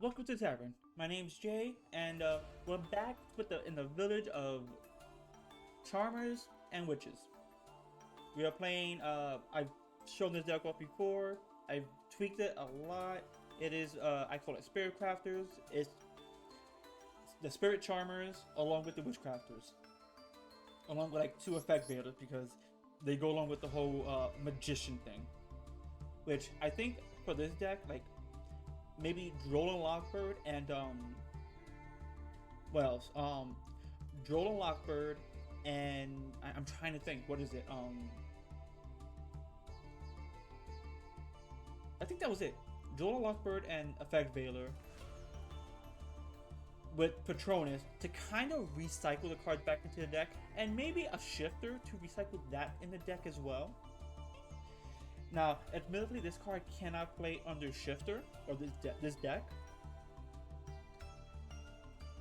Welcome to the tavern. My name's Jay, and we're back in the village of charmers and witches. We are playing. I've shown this deck off before. I've tweaked it a lot. It is. I call it spirit crafters. It's the spirit charmers along with the witchcrafters, along with like two effect betas because they go along with the whole magician thing. Which I think for this deck, like maybe Droll and Lockbird and what else? Droll and Lockbird and I'm trying to think. What is it? I think that was it. Droll and Lockbird and Effect Veiler with Patronus to kind of recycle the cards back into the deck, and maybe a shifter to recycle that in the deck as well. Now, admittedly, this card cannot play under Shifter or this deck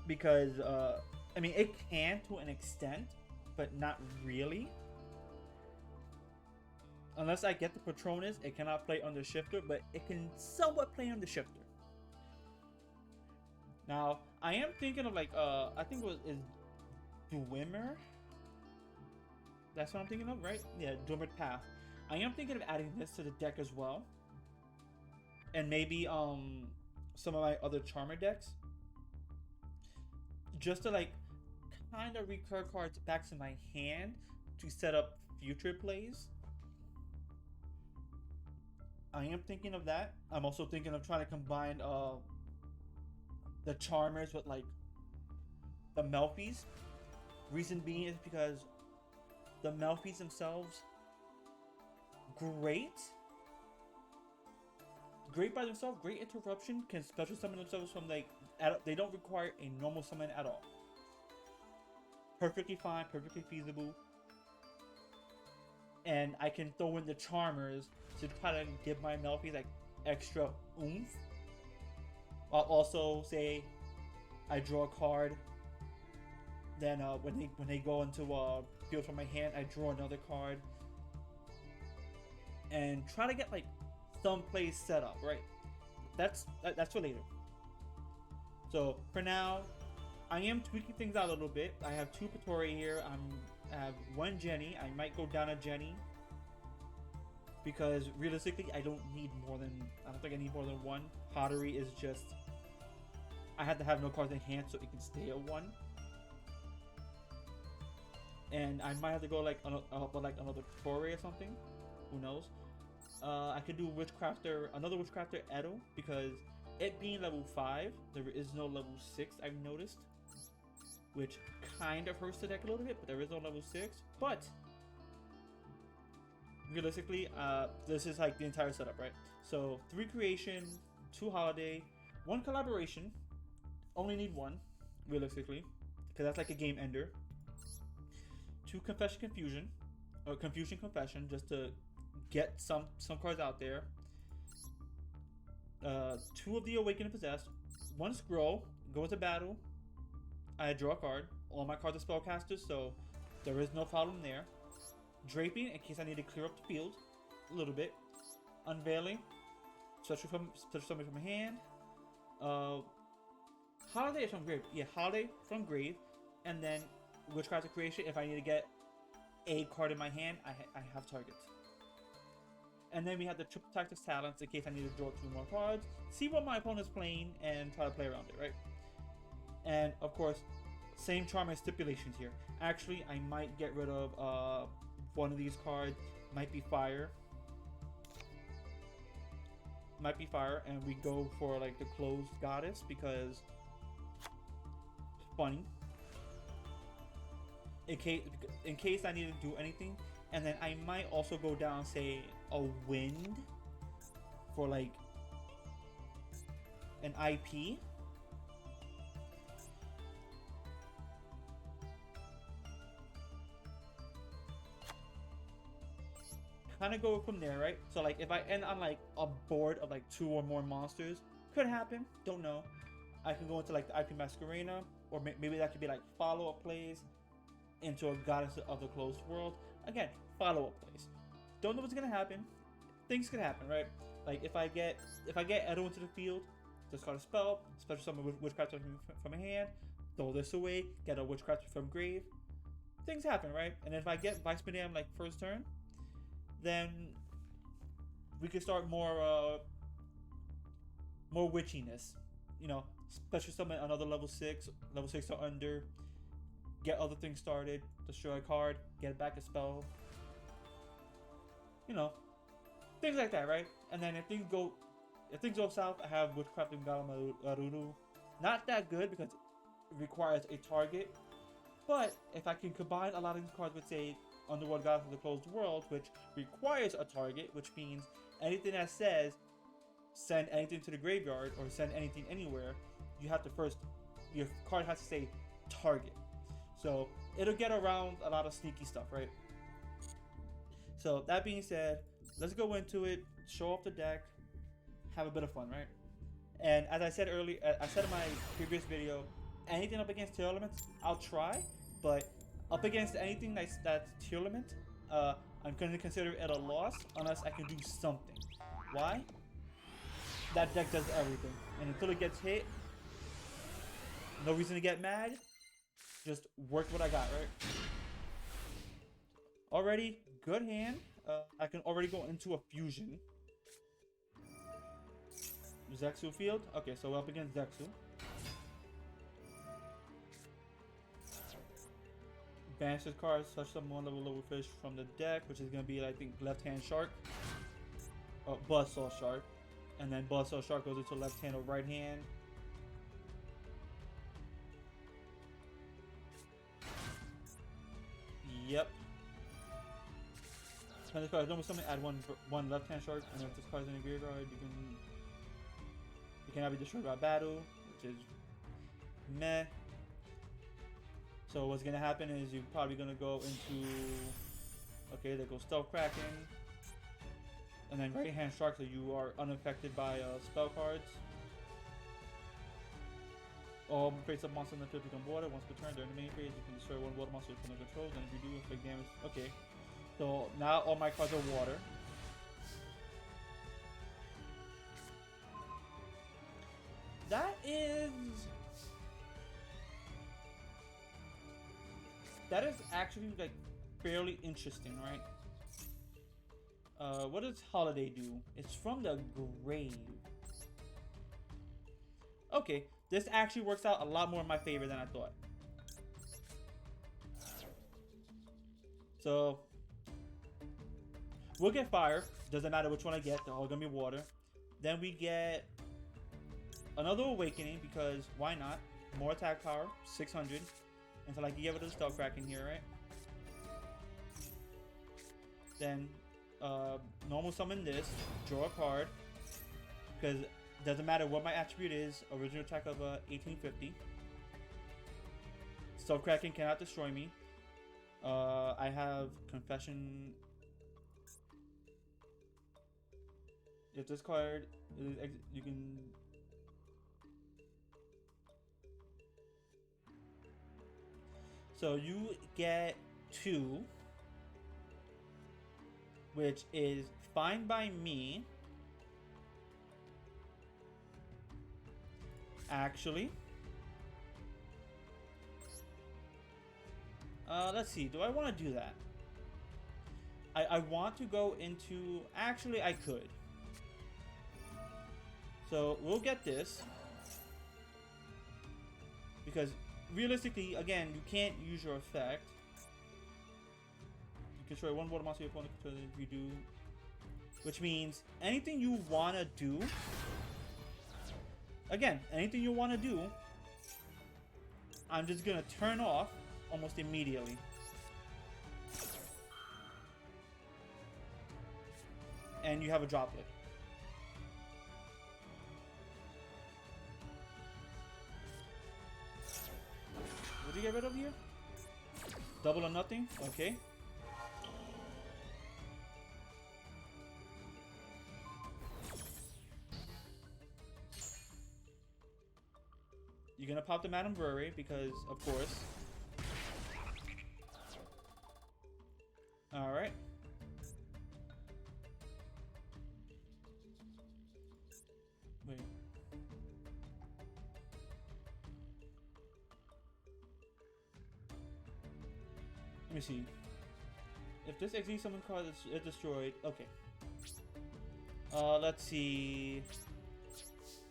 because I mean it can to an extent, but not really. Unless I get the Patronus, it cannot play under Shifter, but it can somewhat play under Shifter. Now, I am thinking of like I think it is Dwemer. That's what I'm thinking of, right? Yeah, Dwemer Path. I am thinking of adding this to the deck as well. And maybe some of my other Charmer decks. Just to like kind of recur cards back to my hand to set up future plays. I am thinking of that. I'm also thinking of trying to combine the Charmers with like the Melfies. Reason being is because the Melfies themselves great by themselves, great interruption, can special summon themselves from like they don't require a normal summon at all. Perfectly fine, perfectly feasible. And I can throw in the Charmers to try to give my Melfies like extra oomph. I'll also say I draw a card, then when they go into field from my hand, I draw another card. And try to get like some plays set up, right? That's for later. So for now, I am tweaking things out a little bit. I have two Patoria here. I have one Jenny. I might go down a Jenny because realistically, I don't think I need more than one. Pottery is just I have to have no cards in hand so it can stay at one. And I might have to go like another Patoria or something. Who knows? I could do another Witchcrafter Edo, because it being level 5, there is no level 6, I've noticed. Which kind of hurts the deck a little bit, but there is no level 6. But, realistically, this is like the entire setup, right? So, 3 creation, 2 holiday, 1 collaboration. Only need 1, realistically, because that's like a game ender. 2 confession confusion, or confusion confession, just to get some cards out there. 2 of the Awaken and Possessed. 1 scroll. Go into battle. I draw a card. All my cards are spellcasters, so there is no problem there. Draping, in case I need to clear up the field a little bit. Unveiling. Special summon from my hand. Holiday from grave. Yeah, holiday from grave. And then Witchcraft Creation. If I need to get a card in my hand, I have targets. And then we have the triple tactics talents in case I need to draw 2 more cards. See what my opponent's playing and try to play around it, right? And of course, same charm and stipulations here. Actually, I might get rid of one of these cards. Might be fire. And we go for like the closed goddess because it's funny. In case I need to do anything. And then I might also go down, say, a wind for like an IP. Kind of go from there, right? So like if I end on like a board of like 2 or more monsters, could happen, don't know. I can go into like the IP Masquerena, or maybe that could be like follow-up plays into a goddess of the closed world. Again, follow-up plays. Don't know what's gonna happen. Things could happen, right? Like if I get Edo into the field, discard a spell, special summon witchcraft from a hand, throw this away, get a witchcraft from grave. Things happen, right? And if I get Vice Madame like first turn, then we can start more witchiness. You know, special summon another level 6 or under, get other things started, destroy a card, get back a spell. You know, things like that, right? And then if things go south, I have Witchcraft and Galamaruru. Not that good because it requires a target. But if I can combine a lot of these cards with, say, Underworld Goddess of the Closed World, which requires a target, which means anything that says send anything to the graveyard or send anything anywhere, you have to first, your card has to say target. So it'll get around a lot of sneaky stuff, right? So that being said, let's go into it, show off the deck, have a bit of fun, right? And as I said earlier, I said in my previous video, anything up against tier elements, I'll try, but up against anything that's tier element, I'm going to consider it a loss unless I can do something. Why? That deck does everything, and until it gets hit, no reason to get mad. Just work what I got, right? Already, good hand. I can already go into a fusion. Zexu field. Okay, so we're up against Zexu. Banish this card, such some one level fish from the deck, which is going to be, I think, left hand shark. Buzzsaw shark. And then Buzzsaw shark goes into left hand or right hand. Yep. Spend this card. Normal summon, add one left hand shark, and if this card's in your graveyard, you cannot be destroyed by battle, which is meh. So what's gonna happen is you're probably gonna go into, okay, there goes Stealth Kraken, and then right hand shark, so you are unaffected by spell cards. All face-up monster in the field become water. Once per turn, during the main phase, you can destroy one water monster from the controls, and if you do, inflict damage. Okay, so now all my cards are water. That is actually like fairly interesting, right? What does Holiday do? It's from the grave. Okay, this actually works out a lot more in my favor than I thought. So we'll get fire. Doesn't matter which one I get. They're all gonna be water. Then we get another awakening because why not? More attack power, 600. Until I can get rid of the Stealth Kraken here, right? Then normal summon this, draw a card, because it doesn't matter what my attribute is. Original attack of 1850. Stealth Kraken cannot destroy me. I have Confession. If this card is you can. So you get 2, which is fine by me. Actually, let's see. Do I want to do that? I want to go into. Actually, I could. So we'll get this because. Realistically, again, you can't use your effect. You can destroy one water monster your opponent controls if you do. Which means anything you want to do. Again, anything you want to do, I'm just going to turn off almost immediately. And you have a droplet. What did you get rid of here? Double or nothing? Okay. You're gonna pop the Madame Brewery because, of course. Alright. Wait. me see. If this exceeds summon card is destroyed, okay. Let's see.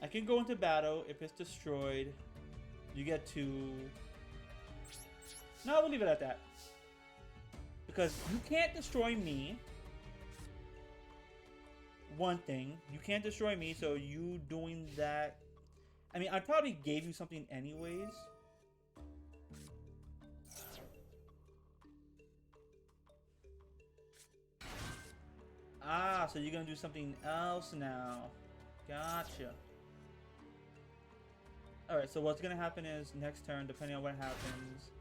I can go into battle if it's destroyed. You get to. No, we'll leave it at that. Because you can't destroy me. One thing, you can't destroy me, so you doing that. I mean, I probably gave you something anyways. Ah, so you're gonna do something else now. Gotcha. Alright, so what's gonna happen is next turn, depending on what happens,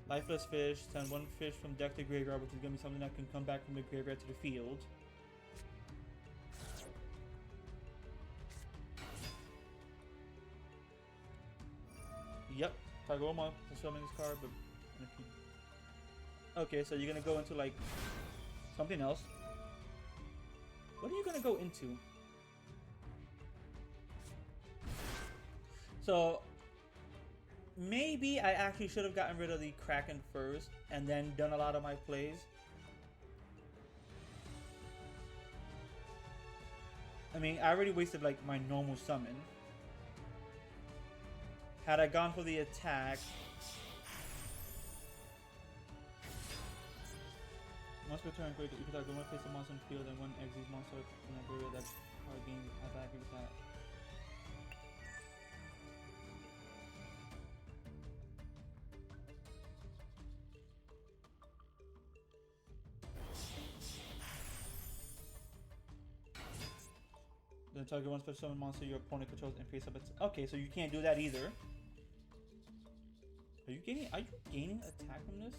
lifeless fish, send one fish from deck to graveyard, which is gonna be something that can come back from the graveyard to the field. Yep, target one monster summon this card, but okay, so you're gonna go into like something else. What are you gonna go into? So maybe I actually should have gotten rid of the Kraken first and then done a lot of my plays. I mean, I already wasted like my normal summon. Had I gone for the attack, once per turn, great. You can target one face a monster in the field and one exit monster in that area that card being attacked with that. Then target one special summon monster your opponent controls and face up its. Okay, so you can't do that either. Are you gaining attack from this?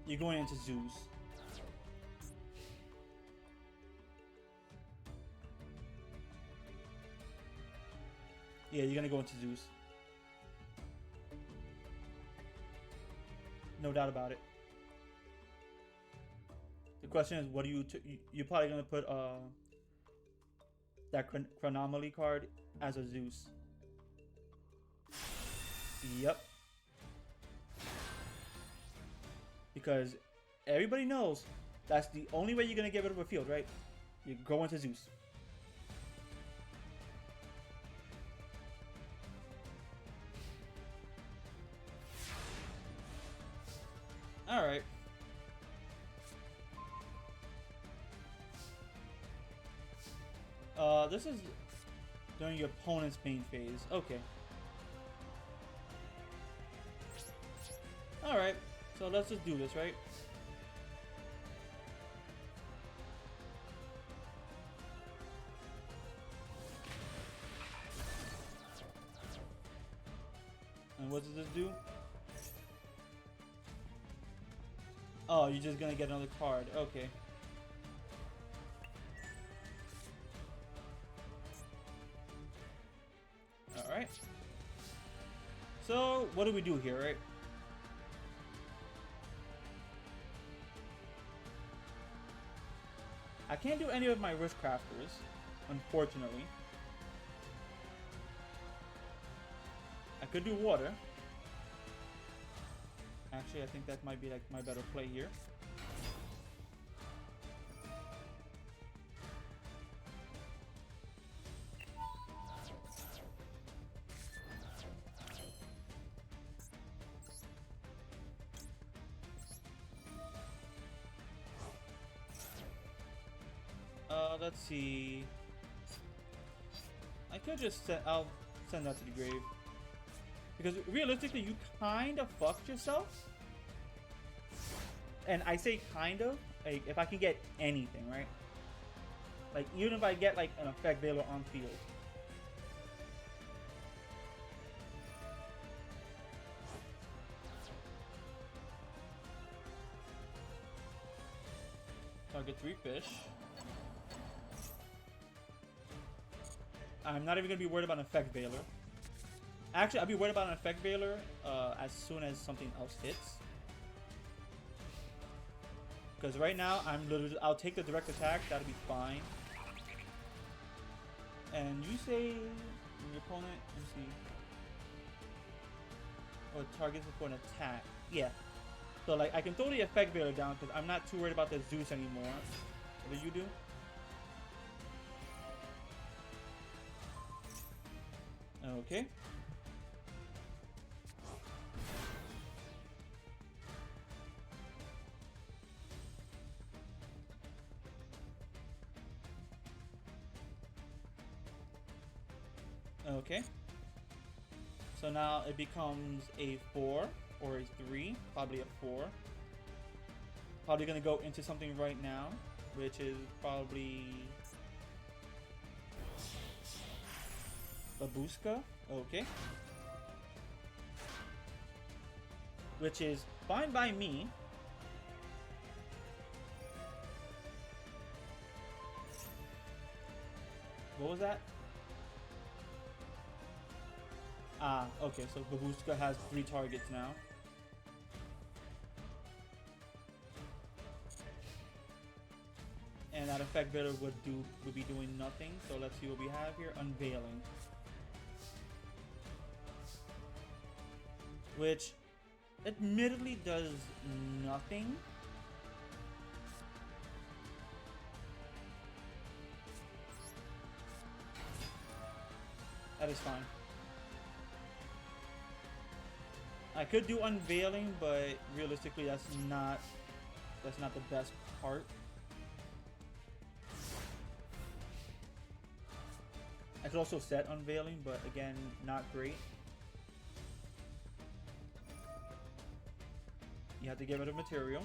You're going into Zeus. Yeah, you're gonna go into Zeus. No doubt about it. The question is, what do you? You're probably gonna put that Chronomaly card as a Zeus. Yep. Because everybody knows that's the only way you're gonna get rid of a field, right? You go into Zeus. All right. This is during your opponent's main phase. Okay. All right. So let's just do this, right? And what does this do? Oh, you're just gonna get another card. Okay. Alright. So, what do we do here, right? I can't do any of my witchcrafters, unfortunately. I could do water. Actually, I think that might be like my better play here. Let's see. I could just I'll send that to the grave. Because realistically, you kind of fucked yourself. And I say kind of, like, if I can get anything, right? Like, even if I get, like, an effect veiler on field. Target 3 fish. I'm not even going to be worried about an effect veiler. Actually, I'll be worried about an effect veiler as soon as something else hits. Because right now, I'm literally, I'll take the direct attack, that'll be fine. And you say your opponent, let me see. Or targets before an attack. Yeah. So like I can throw the effect veiler down because I'm not too worried about the Zeus anymore. What do you do? Okay. Okay. So now it becomes a 4 or a 3, probably a 4. Probably gonna go into something right now, which is probably Babushka. Okay. Which is fine by me. What was that? Ah, okay, so Babushka has 3 targets now. And that effect veiler would be doing nothing. So let's see what we have here. Unveiling. Which admittedly does nothing. That is fine. I could do unveiling, but realistically that's not the best part. I could also set unveiling, but again, not great. You have to get rid of material.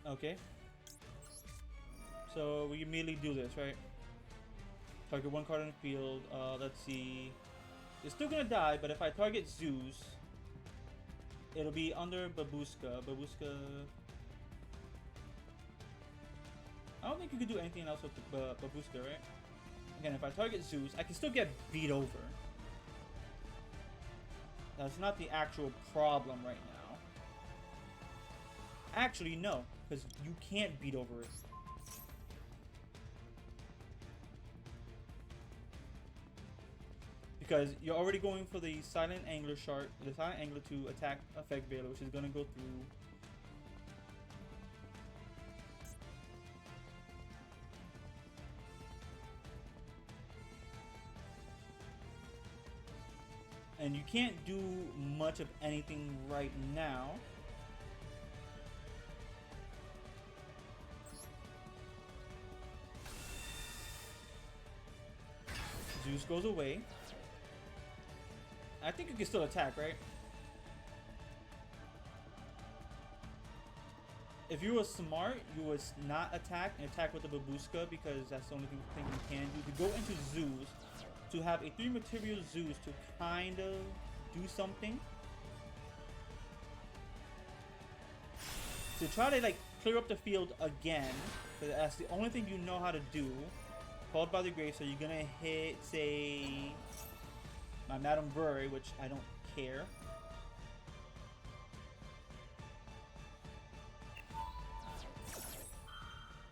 Okay. So we immediately do this, right? Target 1 card on the field. Let's see. It's still gonna die, but if I target Zeus, it'll be under Babushka. Babushka. I don't think you could do anything else with Babushka, right? Again, if I target Zeus, I can still get beat over. That's not the actual problem right now. Actually, no, because you can't beat over it. Because you're already going for the Silent Angler Shark, the Silent Angler to attack Effect Veiler, which is going to go through. And you can't do much of anything right now. Zeus goes away. I think you can still attack, right? If you were smart, you would not attack and attack with the Babushka because that's the only thing you can do. To go into Zeus, to have a 3 material Zeus to kind of do something. To try to like clear up the field again, because that's the only thing you know how to do. Called by the grave, so you're gonna hit, say, my Madame Bury, which I don't care.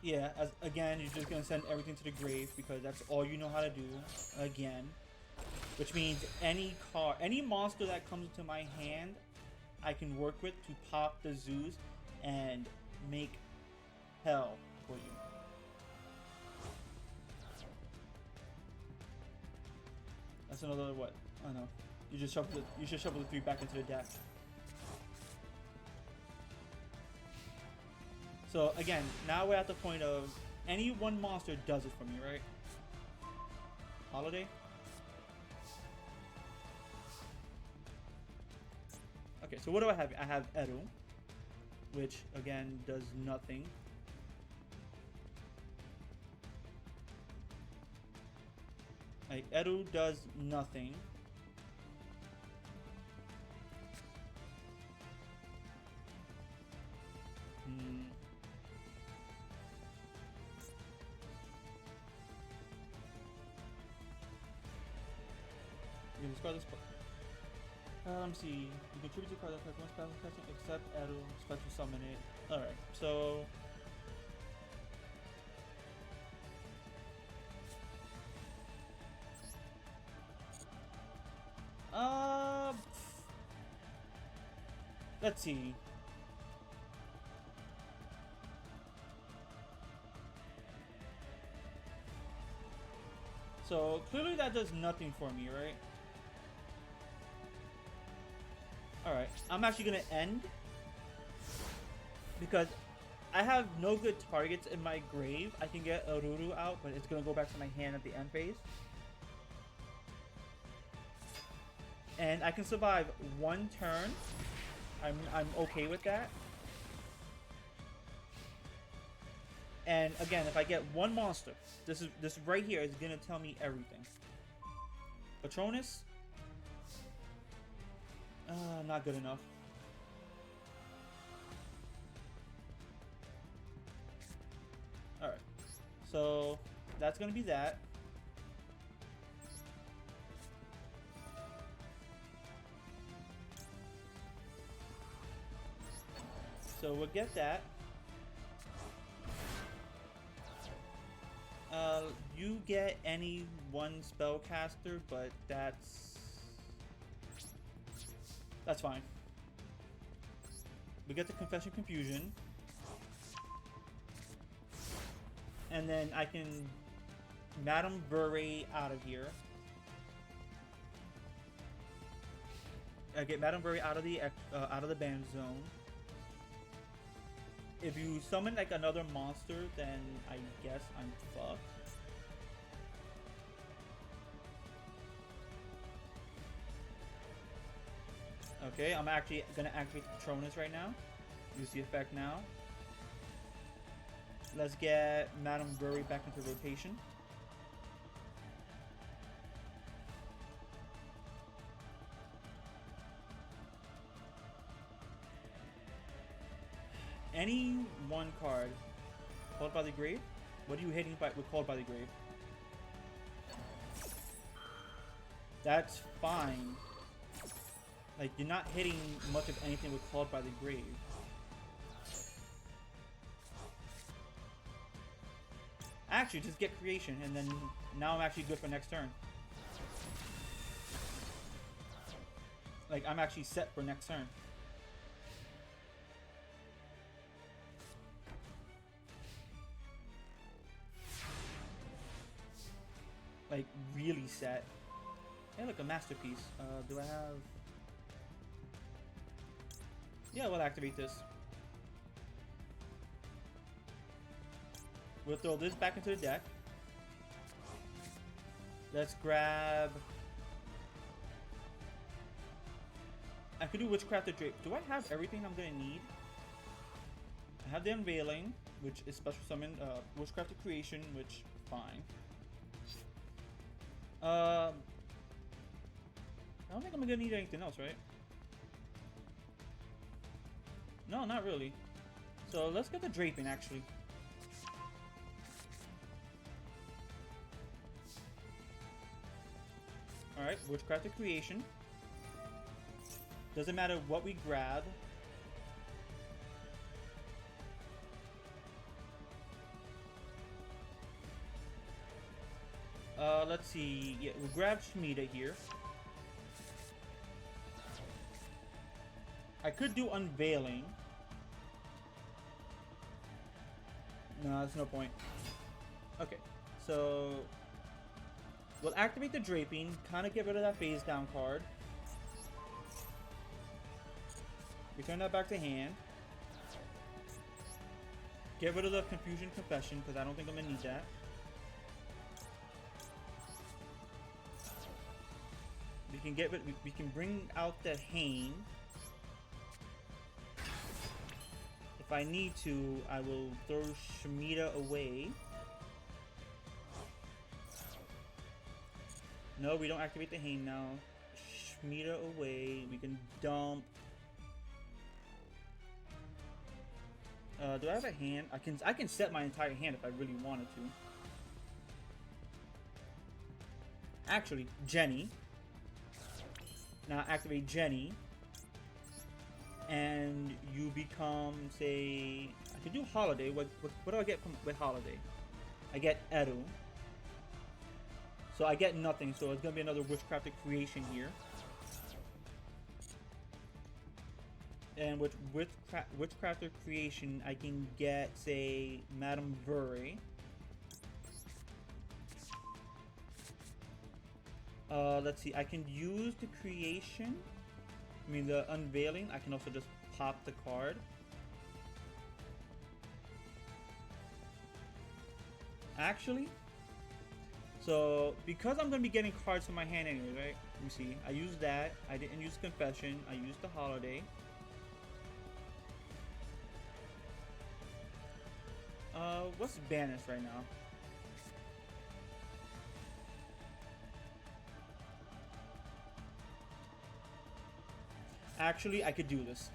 Yeah, again, you're just gonna send everything to the grave because that's all you know how to do. Again, which means any monster that comes into my hand, I can work with to pop the Zeus and make hell for you. That's another what? Oh no. You should shovel the 3 back into the deck. So again, now we're at the point of any one monster does it for me, right? Holiday? Okay, so what do I have? I have Eru, which again does nothing. Like, Eru does nothing. You can discard this. Let me see. You contribute to card that has one spell casting except Edo special summon it. Alright, so. Let's see. So clearly that does nothing for me, right? Alright, I'm actually gonna end because I have no good targets in my grave. I can get Aruru out, but it's gonna go back to my hand at the end phase. And I can survive one turn. I'm okay with that. And again, if I get one monster, this right here is gonna tell me everything. Patronus, not good enough. All right, so that's gonna be that. So we'll get that. You get any one spellcaster, but that's fine. We get the Confession Confusion. And then I can Madame Bure out of here. I get Madame Bure out of the ban zone. If you summon like another monster, then I guess I'm fucked. Okay, I'm actually gonna activate the Patronus right now. Use the effect now. Let's get Madame Bure back into rotation. Any one card called by the grave. What are you hitting with called by the grave? That's fine. Like, you're not hitting much of anything with called by the grave. Actually, just get creation, and then now I'm actually good for next turn. Like, I'm actually set for next turn. Like, really set. Hey, look, a masterpiece. Do I have... Yeah, we'll activate this. We'll throw this back into the deck. Let's grab... I could do Witchcrafter Drape. Do I have everything I'm gonna need? I have the Unveiling, which is special summon. Witchcrafter Creation, which, fine. I don't think I'm gonna need anything else, right? No, not really. So let's get the Draping, actually. Alright, Witchcrafter Creation. Doesn't matter what we grab. Let's see. Yeah, we'll grab Shemitah here. I could do Unveiling. No, there's no point. Okay, so we'll activate the Draping, kind of get rid of that phase down card. Return that back to hand. Get rid of the Confusion Confession, because I don't think I'm going to need that. We can bring out the Hane. If I need to, I will throw Shemitah away. No, we don't activate the Hane now. Shemitah away. We can dump. Do I have a hand? I can set my entire hand if I really wanted to. Actually, Jenny. Now activate Jenny. And you become, say, I could do Holiday. What do I get with Holiday? I get Edu. So I get nothing, so it's gonna be another Witchcrafter creation here. And with Witchcrafter creation, I can get, say, Madame Vuri. Let's see, I can use the creation. I mean, the unveiling. I can also just pop the card. Actually, so because I'm gonna be getting cards from my hand anyway, right? Let me see. I used that. I didn't use Confession. I used the Holiday. What's banished right now? Actually, I could do this.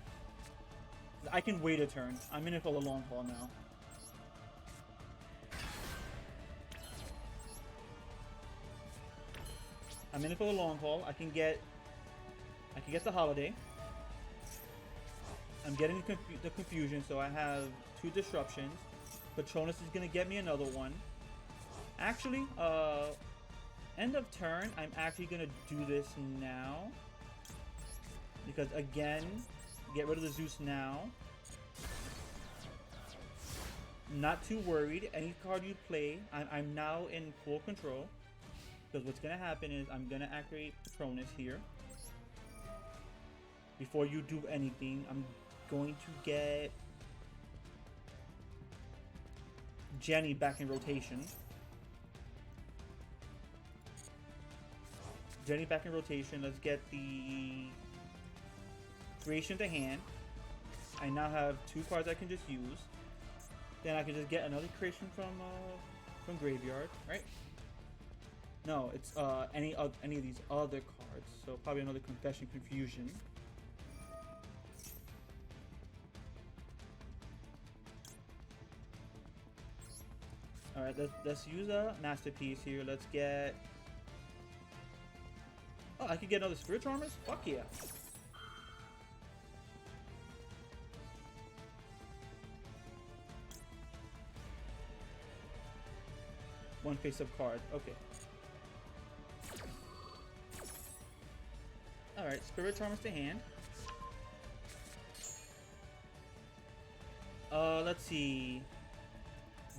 I can wait a turn. I'm in it for the long haul now. I'm in it for the long haul. I can get the Holiday. I'm getting the confusion, so I have 2 disruptions. Patronus is gonna get me another one. Actually, end of turn, I'm actually gonna do this now. Because again, get rid of the Zeus now. Not too worried. Any card you play, I'm now in full control. Because what's gonna happen is I'm gonna activate Patronus here. Before you do anything, I'm going to get Jenny back in rotation. Jenny back in rotation. Let's get the creation to hand. I now have 2 cards I can just use. Then I can just get another creation from graveyard, right? No, it's any of these other cards. So probably another Confession, Confusion. All right, let's use a Masterpiece here. Let's get. Oh, I could get another Spirit Charmers? Fuck yeah. One face-up card. Okay. Alright, Spirit Charmers to hand. Let's see.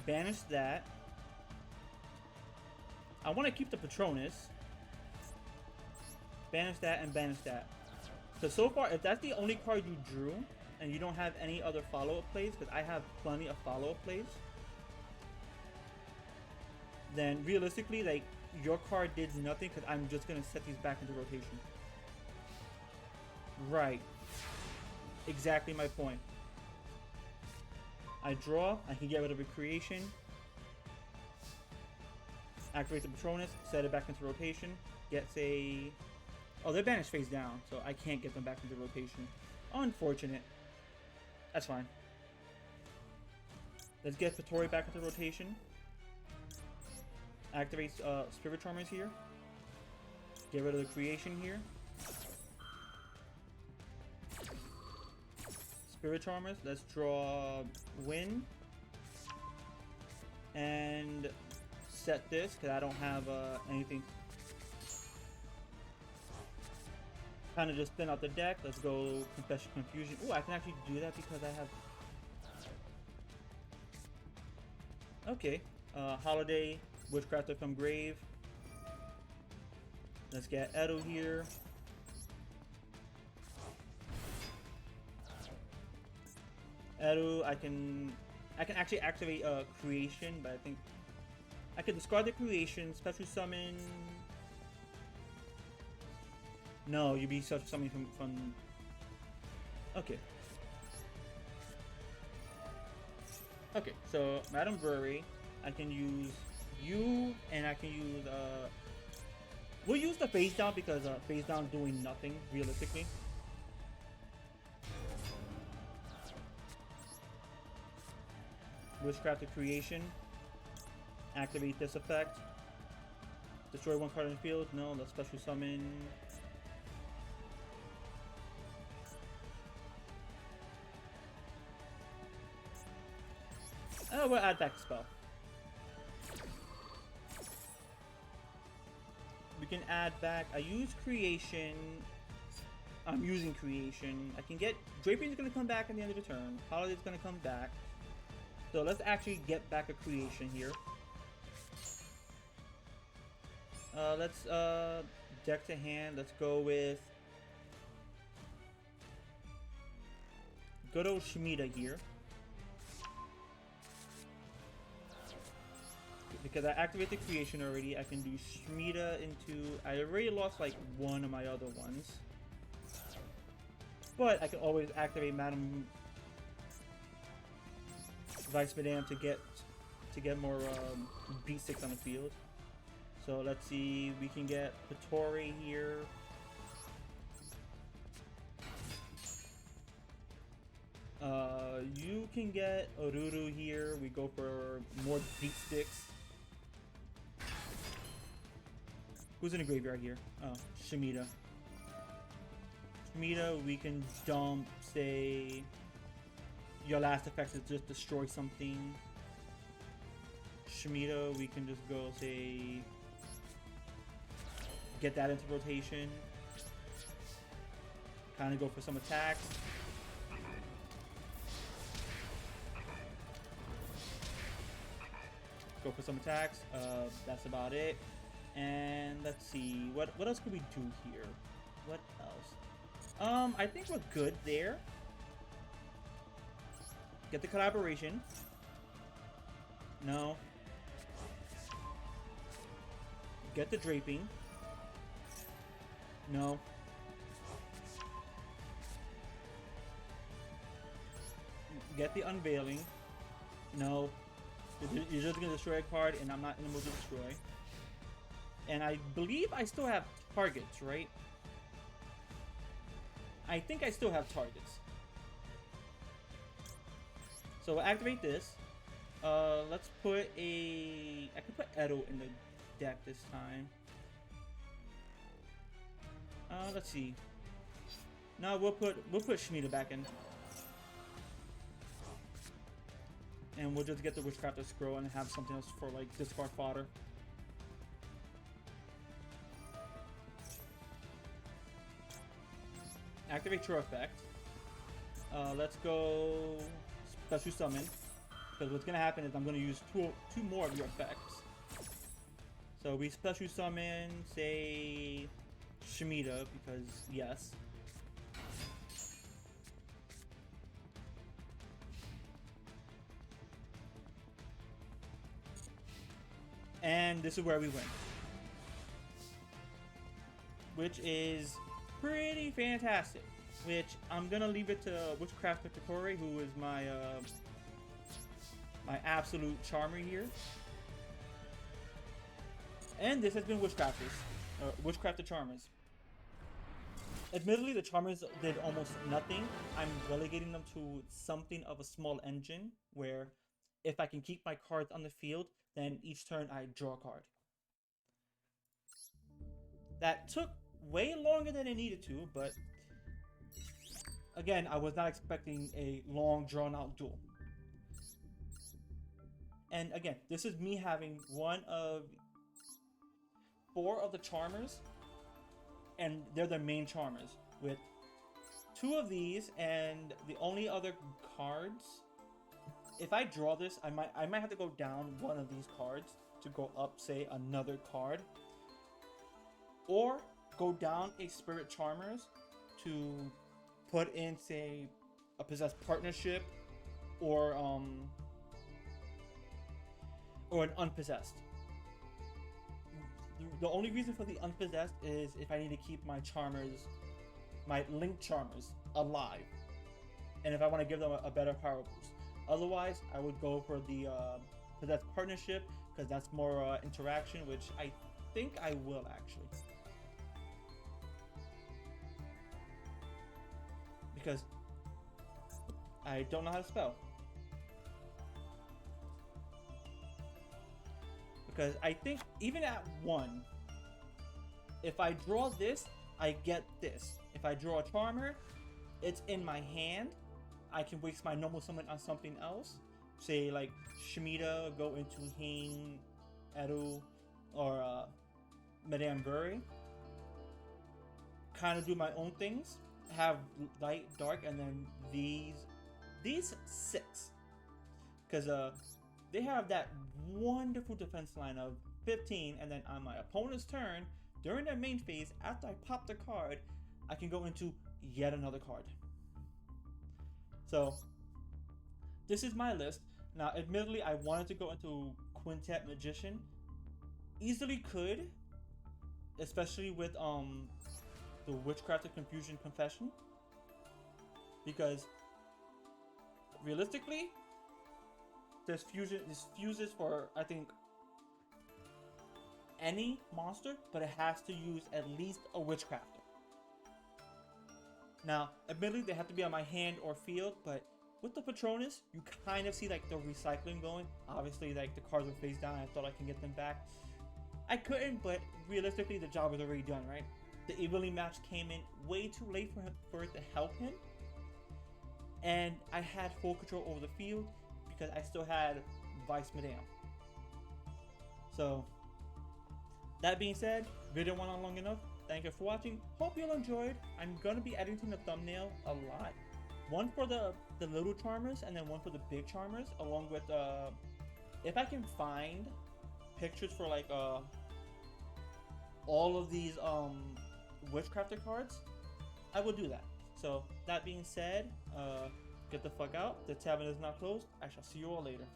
Banish that. I want to keep the Patronus. Banish that and banish that. So far, if that's the only card you drew, and you don't have any other follow-up plays, because I have plenty of follow-up plays, then realistically, like, your card did nothing because I'm just gonna set these back into rotation. Right. Exactly my point. I draw, I can get rid of a creation, activate the Patronus, set it back into rotation, gets a... Oh, they're banished face down, so I can't get them back into rotation. Unfortunate. That's fine. Let's get Vittori back into rotation. Activate Spirit Charmers here. Get rid of the creation here. Spirit Charmers. Let's draw Win. And set this, because I don't have anything. Kind of just thin out the deck. Let's go Confession, Confusion. Oh, I can actually do that because I have... Okay. Holiday, Witchcrafter from Grave. Let's get Edo here. Edo, I can actually activate Creation, but I think I can discard the Creation, special summon. No, you'd be special summoning from. Okay. Okay, so Madame Vuri, I can use you, and I can use we'll use the face down because face down doing nothing realistically. Witchcraft Creation. Activate this effect. Destroy one card in the field. No, let's special summon. We'll add that spell. We can add back. I use creation. I'm using creation. I can get Draping is gonna come back at the end of the turn. Holiday's gonna come back. So let's actually get back a creation here. Let's deck to hand. Let's go with good old Shemitah here. Because I activated creation already, I can do Shemitah into... I already lost like one of my other ones. But I can always activate Madam Vice Madame to get more B6 on the field. So let's see, we can get Patore here. You can get Oruru here. We go for more beat sticks. Who's in the graveyard here? Oh, Shemitah. Shemitah, we can dump, say, your last effect is just destroy something. Shemitah, we can just go, say, get that into rotation. Kind of go for some attacks. Go for some attacks. That's about it. And let's see, what else could we do here? What else? I think we're good there. Get the collaboration. No. Get the draping. No. Get the unveiling. No. You're just gonna destroy a card, and I'm not in the mood to destroy. And I believe I still have targets, right? I think I still have targets. So we'll activate this. Let's put a... I can put Edo in the deck this time. Let's see. No, we'll put Shemitah back in. And we'll just get the Witchcrafters scroll and have something else for like discard fodder. Activate your effect. Let's go special summon. Because what's gonna happen is I'm gonna use two more of your effects. So we special summon, say, Shemitah, because yes. And this is where we win. Which is pretty fantastic. Which I'm gonna leave it to Witchcrafter Takori, who is my my absolute charmer here. And this has been Witchcrafters, Witchcrafter Charmers. Admittedly, the Charmers did almost nothing. I'm relegating them to something of a small engine, where if I can keep my cards on the field, then each turn I draw a card. That took way longer than it needed to, but again, I was not expecting a long drawn-out duel. And again, this is me having one of 4 of the Charmers, and they're the main Charmers, with 2 of these, and the only other cards, if I draw this, I might have to go down one of these cards to go up, say, another card, or go down a Spirit Charmers to put in, say, a Possessed Partnership, or an Unpossessed. The only reason for the Unpossessed is if I need to keep my Charmers, my Link Charmers, alive, and if I want to give them a better power boost. Otherwise, I would go for the Possessed Partnership, because that's more interaction, which I think I will actually. Because I don't know how to spell. Because I think even at 1, if I draw this, I get this. If I draw a Charmer, it's in my hand. I can waste my normal summon on something else. say like Shimida, go into Hing, Edo, or Madame Bury. Kind of do my own things. Have light, dark, and then these 6, because they have that wonderful defense line of 15, and then on my opponent's turn, during their main phase, after I pop the card, I can go into yet another card. So, this is my list. Now, admittedly, I wanted to go into Quintet Magician. Easily could, especially with the Witchcrafter Confusion Confession. Because, realistically, there's fuses for, I think, any monster, but it has to use at least a Witchcrafter. Now, admittedly, they have to be on my hand or field, but with the Patronus, you kind of see like the recycling going. Obviously, like the cards were face down, I thought I can get them back. I couldn't, but realistically, the job was already done, right? The evenly match came in way too late for it to help him. And I had full control over the field because I still had Vice Madame. So, that being said, video went on long enough. Thank you for watching. Hope you all enjoyed. I'm going to be editing the thumbnail a lot. One for the little charmers and then one for the big charmers, along with, if I can find pictures for like all of these Witchcrafter cards, I will do that. So that being said, get the fuck out. The tavern is not closed. I shall see you all later.